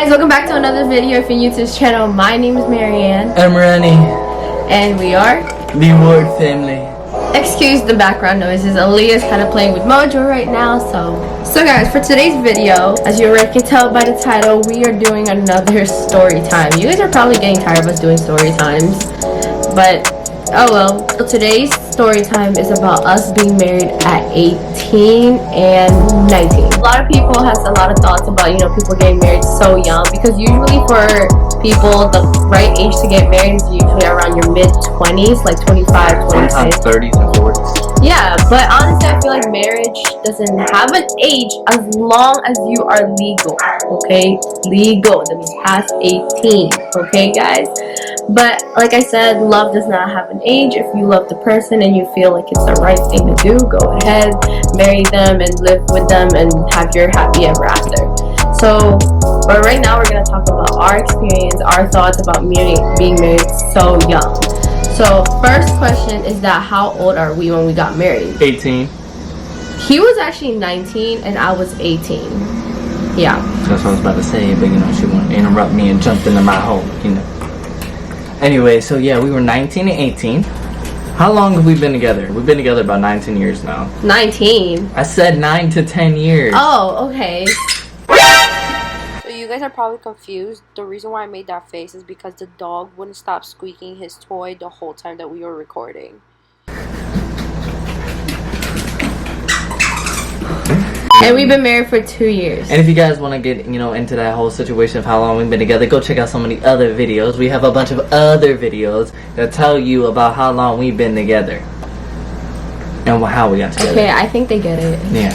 guys, welcome back to another video. If you're new to this channel, my name is Marianne. I'm Ronnie. And we are the Ward family. Excuse the background noises. Aaliyah's kind of playing with Mojo right now. So guys, for today's video, as you already can tell by the title, we are doing another story time. You guys are probably getting tired of us doing story times, but oh well. So today's story time is about us being married at 18 and 19. A lot of people has a lot of thoughts about, you know, people getting married so young, because usually for people the right age to get married is usually around your mid-20s, like 25, 26. Sometimes 30s and 40s. Yeah, but honestly I feel like marriage doesn't have an age as long as you are legal, okay? Legal, that means past 18, okay guys? But like I said, love does not have an age. If you love the person and you feel like it's the right thing to do, go ahead, marry them and live with them and have your happy ever after. So, but right now we're going to talk about our experience, our thoughts about being married so young. So, first question is that how old are we when we got married? 18. He was actually 19 and I was 18. Yeah. That's what I was about to say, but you know, she wanted to interrupt me and jumped into my hole, you know. Anyway, so yeah, we were 19 and 18. How long have we been together? We've been together about 19 years now. 19? I said 9 to 10 years. Oh, okay. So you guys are probably confused. The reason why I made that face is because the dog wouldn't stop squeaking his toy the whole time that we were recording. And we've been married for 2 years. And if you guys want to get, you know, into that whole situation of how long we've been together, go check out some of the other videos. We have a bunch of other videos that tell you about how long we've been together and how we got together. Okay, I think they get it. Yeah.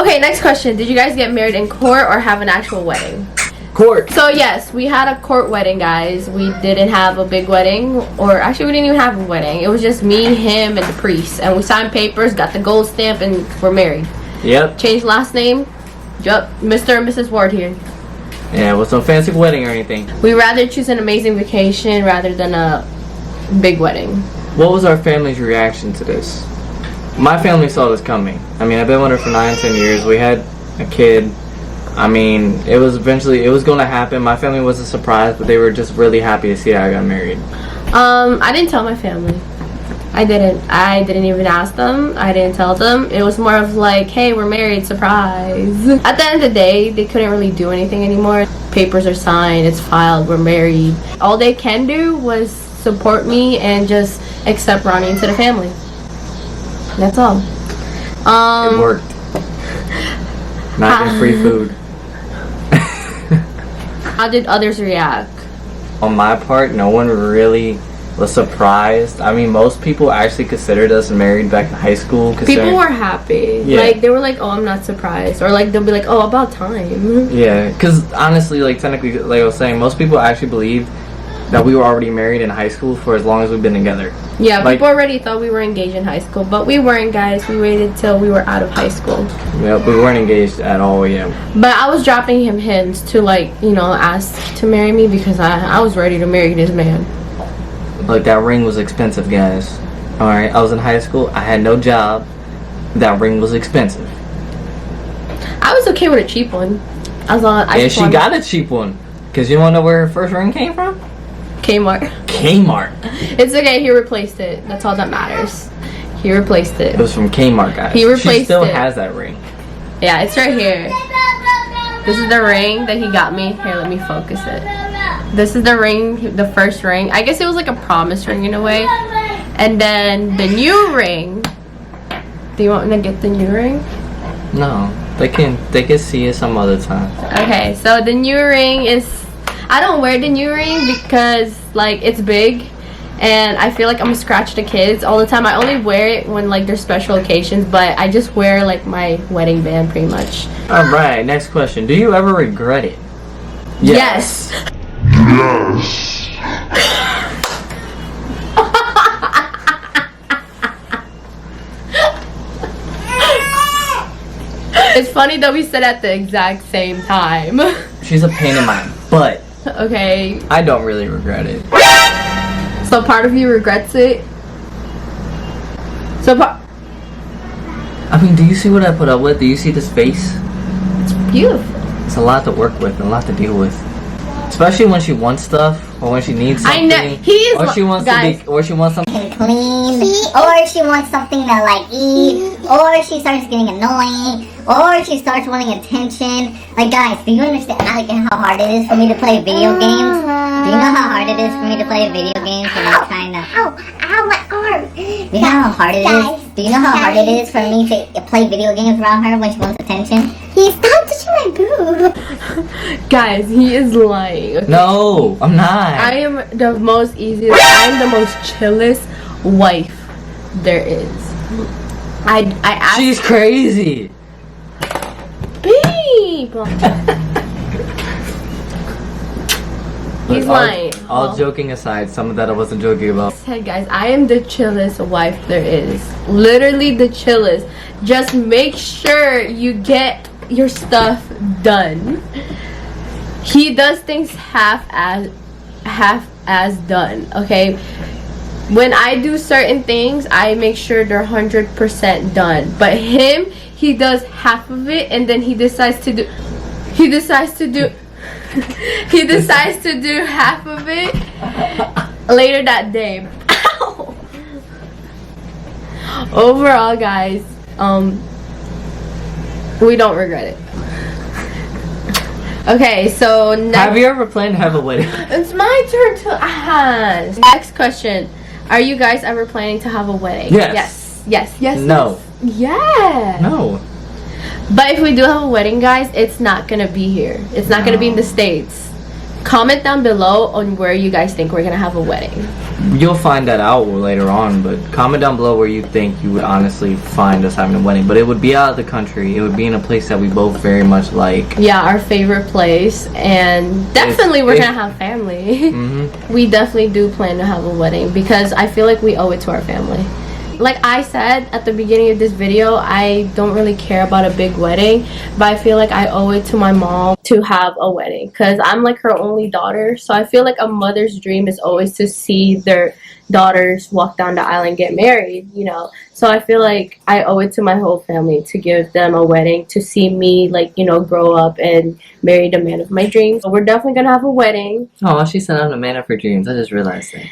Okay, next question. Did you guys get married in court or have an actual wedding? Court. So yes, we had a court wedding, guys. We didn't have a big wedding, or actually we didn't even have a wedding. It was just me, him, and the priest. And we signed papers, got the gold stamp, and we're married. Yep. Changed last name. Yup. Mr. and Mrs. Ward here. Yeah, it was no fancy wedding or anything. We rather choose an amazing vacation rather than a big wedding. What was our family's reaction to this? My family saw this coming. I mean, I've been with her for 9-10 years. We had a kid. I mean, it was going to happen. My family wasn't surprised, but they were just really happy to see I got married. I didn't tell my family. I didn't even ask them. I didn't tell them. It was more of like, hey, we're married, surprise. At the end of the day, they couldn't really do anything anymore. Papers are signed, it's filed, we're married. All they can do was support me and just accept Ronnie into the family. That's all. It worked. Not even free food. How did others react? On my part, no one really was surprised. I mean, most people actually considered us married back in high school. People were happy. Yeah. Like, they were like, oh, I'm not surprised. Or like, they'll be like, oh, about time. Yeah, because honestly, like, technically, like I was saying, most people actually believed that we were already married in high school for as long as we've been together. Yeah, like, people already thought we were engaged in high school, but we weren't, guys. We waited till we were out of high school. Yeah, we weren't engaged at all, yeah. But I was dropping him hints to, like, you know, ask to marry me because I was ready to marry this man. Like, that ring was expensive, guys. Alright, I was in high school. I had no job. That ring was expensive. I was okay with a cheap one. She got a cheap one. Because you want to know where her first ring came from? Kmart. Kmart. It's okay. He replaced it. That's all that matters. He replaced it. It was from Kmart, guys. He replaced it. She still has that ring. Yeah, it's right here. This is the ring that he got me. Here, let me focus it. This is the ring, the first ring. I guess it was like a promise ring in a way. And then the new ring. Do you want me to get the new ring? No, they can see it some other time. Okay, so the new ring is, I don't wear the new ring because like it's big and I feel like I'm gonna scratch the kids all the time. I only wear it when like there's special occasions, but I just wear like my wedding band pretty much. Alright, next question. Do you ever regret it? Yes. Yes. It's funny that we said at the exact same time. She's a pain in my butt. Okay. I don't really regret it. So part of you regrets it? I mean, do you see what I put up with? Do you see this face? It's beautiful. It's a lot to work with and a lot to deal with. Especially when she wants stuff or when she needs something. I know he is. Or she wants guys, to be, or she wants something clean, or she wants something to like eat, or she starts getting annoying, or she starts wanting attention. Like, guys, do you understand how hard it is for me to play video games? Do you know how hard it is for me to play video games when I'm trying to... Ow, my arm! Do you know how hard it is? Do you know how hard it is for me to play video games around her when she wants attention? Stop touching my boob! guys, he is lying. Okay? No, I'm not. I am the most easiest. I'm the most chillest wife there is. I asked. She's crazy. Babe. He's lying. All joking aside, some of that I wasn't joking about. Hey guys, I am the chillest wife there is. Literally the chillest. Just make sure you get your stuff done. He does things half as done, okay? When I do certain things, I make sure they're 100% done. But him, he does half of it and then he decides to do half of it later that day. Ow! Overall, guys, we don't regret it. Okay, so have you ever planned to have a wedding? It's my turn to ask. Next question. Are you guys ever planning to have a wedding? Yes. Yes. No. Yeah. No. But if we do have a wedding, guys, it's not gonna be here. It's not gonna be in the States. Comment down below on where you guys think we're gonna have a wedding. You'll find that out later on, but comment down below where you think you would honestly find us having a wedding. But it would be out of the country. It would be in a place that we both very much like. Yeah, our favorite place, and definitely we're gonna have family. We definitely do plan to have a wedding because I feel like we owe it to our family. Like I said at the beginning of this video, I don't really care about a big wedding, but I feel like I owe it to my mom to have a wedding because I'm like her only daughter. So I feel like a mother's dream is always to see their daughters walk down the aisle and get married, you know. So I feel like I owe it to my whole family to give them a wedding, to see me, like, you know, grow up and marry the man of my dreams. So we're definitely gonna have a wedding. Oh, she said I'm the man of her dreams. I just realized that.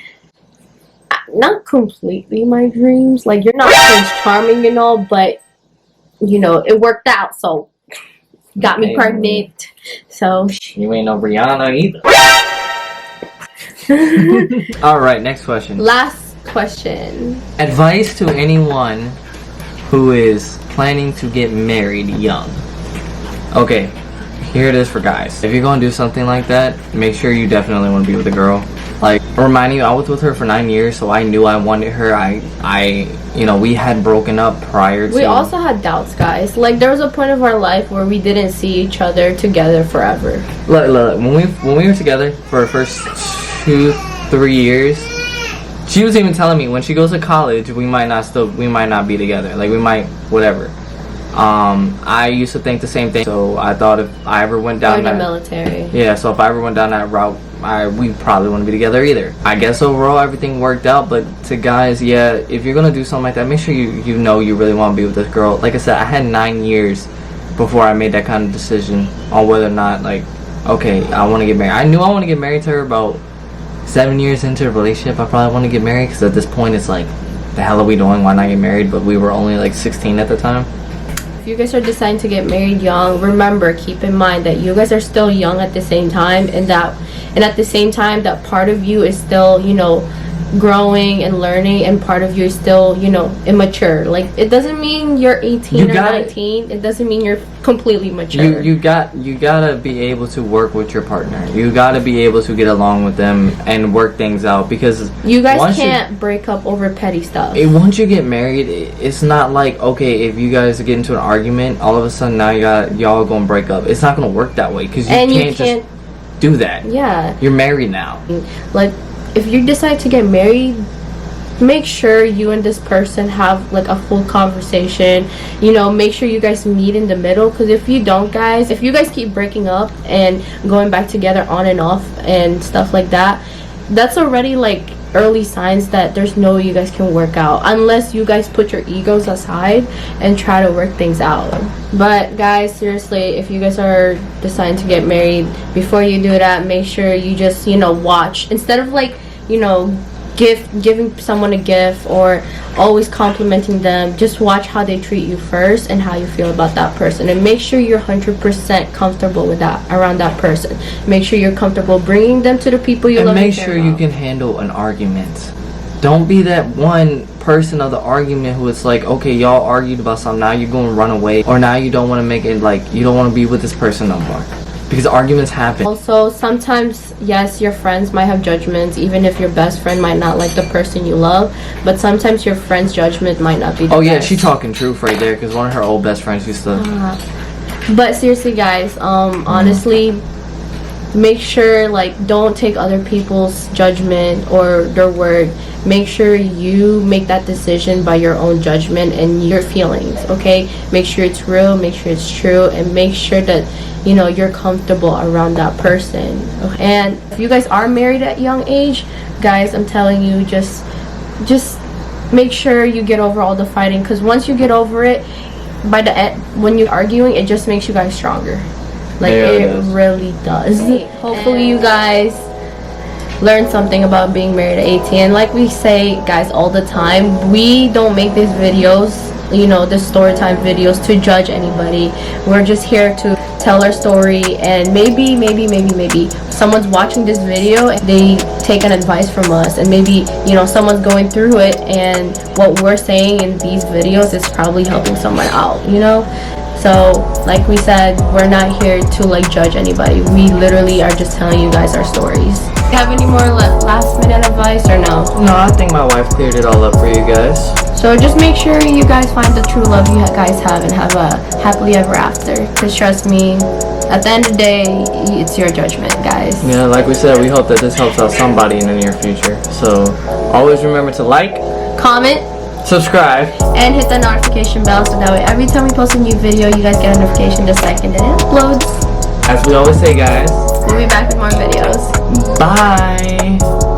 Not completely my dreams, like you're not Prince Charming and all, but you know it worked out, so got me pregnant. So you ain't no Rihanna either. All right, next question. Last question. Advice to anyone who is planning to get married young. Okay, here it is for guys. If you're gonna do something like that, make sure you definitely want to be with a girl. Like, reminding you, I was with her for 9 years, so I knew I wanted her. You know, we had broken up prior to. We also had doubts, guys. Like, there was a point of our life where we didn't see each other together forever. Look, when we were together for the first 2-3 years, she was even telling me when she goes to college, we might not be together. Like, we might, whatever. I used to think the same thing, so I thought if I ever went down the military. Yeah, so if I ever went down that route, we probably wouldn't be together either. I guess overall everything worked out, but to guys, yeah, if you're gonna do something like that, make sure you know you really want to be with this girl. Like I said, I had 9 years before I made that kind of decision on whether or not, like, okay, I want to get married. I knew I want to get married to her about 7 years into a relationship. I probably want to get married because at this point it's like, the hell are we doing? Why not get married? But we were only like 16 at the time. If you guys are deciding to get married young, remember, keep in mind that you guys are still young at the same time, and at the same time that part of you is still, you know, growing and learning, and part of you is still, you know, immature. Like, it doesn't mean you're 18 or 19. It doesn't mean you're completely mature. You gotta be able to work with your partner. You gotta be able to get along with them and work things out, because you guys can't break up over petty stuff. Once you get married, it's not like, okay, if you guys get into an argument, all of a sudden now y'all gonna break up. It's not gonna work that way, because you can't just do that. Yeah, you're married now. Like, if you decide to get married, make sure you and this person have like a full conversation. You know, make sure you guys meet in the middle, because if you don't, guys, if you guys keep breaking up and going back together on and off and stuff like that, that's already like early signs that there's no way you guys can work out unless you guys put your egos aside and try to work things out. But guys, seriously, if you guys are deciding to get married, before you do that, make sure you just, you know, watch. Instead of like, you know, giving someone a gift or always complimenting them, just watch how they treat you first and how you feel about that person, and make sure you're 100% comfortable with that, around that person. Make sure you're comfortable bringing them to the people you love, and make sure you can handle an argument. Don't be that one person of the argument who it's like, okay, y'all argued about something, now you're going to run away, or now you don't want to make it like you don't want to be with this person no more. Because arguments happen. Also, sometimes, yes, your friends might have judgments, even if your best friend might not like the person you love, but sometimes your friend's judgment might not be the yeah, best. she talking truth right there, because one of her old best friends used to... But seriously, guys, honestly, make sure, like, don't take other people's judgment or their word. Make sure you make that decision by your own judgment and your feelings, okay? Make sure it's real, make sure it's true, and make sure that, you know, you're comfortable around that person. Okay? And if you guys are married at a young age, guys, I'm telling you, just make sure you get over all the fighting, because once you get over it, by the end, when you're arguing, it just makes you guys stronger. Like, yeah, it really does. Hopefully you guys learn something about being married at 18. And like we say, guys, all the time, we don't make these videos, you know, the story time videos to judge anybody. We're just here to tell our story, and maybe someone's watching this video and they take an advice from us, and maybe, you know, someone's going through it and what we're saying in these videos is probably helping someone out, you know. So like we said, we're not here to like judge anybody. We literally are just telling you guys our stories. Do you have any more last minute advice or no? No, I think my wife cleared it all up for you guys. So just make sure you guys find the true love you guys have and have a happily ever after. Because trust me, at the end of the day, it's your judgment, guys. Yeah, like we said, we hope that this helps out somebody in the near future. So always remember to like, comment, subscribe, and hit the notification bell so that way every time we post a new video, you guys get a notification the second that it uploads. As we always say, guys, We'll be back with more videos. bye.